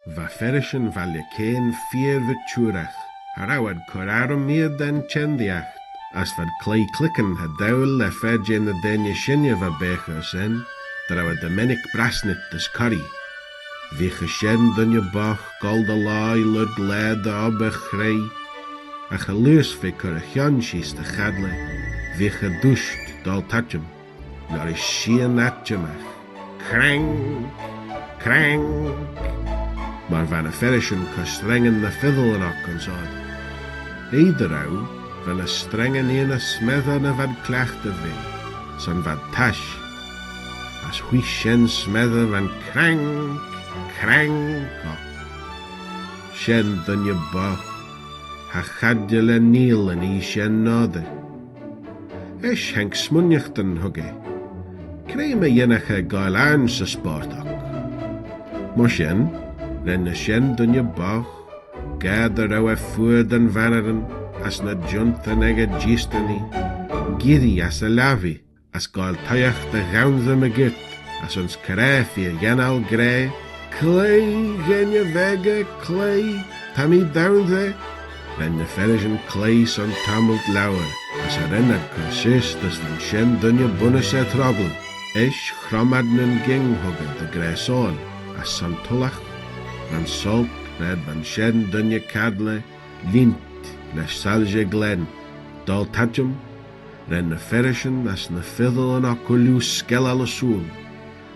Va Ferrishyn Ballacaine fear vitúrach, harawad corarum mir den chendiacht, as vad clay clicken had daul le fed in the denya shinya va becher sen, darawad Dominic brasnit des curry. Viche Shenn Dooinney bach gold a lai lud glad da bechrei, a chalus fi curachan shees de chadle, viche dusht dal tatchum, nor is shien atchumach. Krang, krang. Maar van een Ferrishyn strengen de fiddle en ook ons uit. Iederau van een strengen een smedder en wat klachten wee, zo'n wat tash. Als hui Shenn smedder van krang, krang op. Shenn Dooinney bach, ha chadjel en niel en I Shenn node. Esch henk smunnichten hugge, kree me jenige Gaelaanse sport ook. Maar Shenn, Renne Shenn Dooinney bach, gader au voer en vanneren, as na junt en ege gistani, giri as a lavi, as gael taiach de gaunze me gut, as ons kreef hier jenal grey, clay, genje vege, clay, tammy downze, renne Ferrishyn clay son tamult lauer, as a renne consist as van Shenn Dooinney bunnes et rogel, ish chromadnen ging hugge de gresol, as son tullach, van salt red van Shenn Dooinney cadle, lint les salje glen, dal tatchum, renne Ferrishyn as na fiddle en oculú skell alle soel,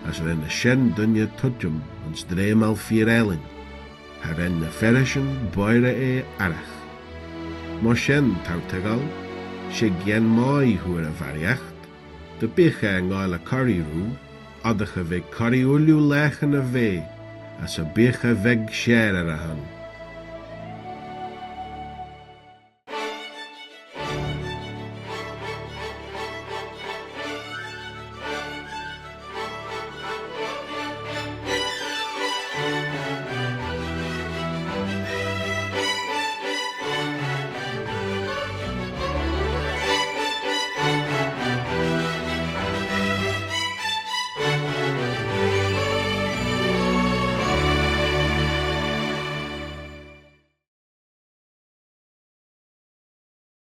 as renne Shenn Dooinney tutchum ons dreemal vier eiling, ha renne Ferrishyn boire arach. Maar Shenn tautegal, she gen mai hoere variacht, de biche en gaile curry roe, addige ve curry ulu lechen a vee, as a biche veg share a han.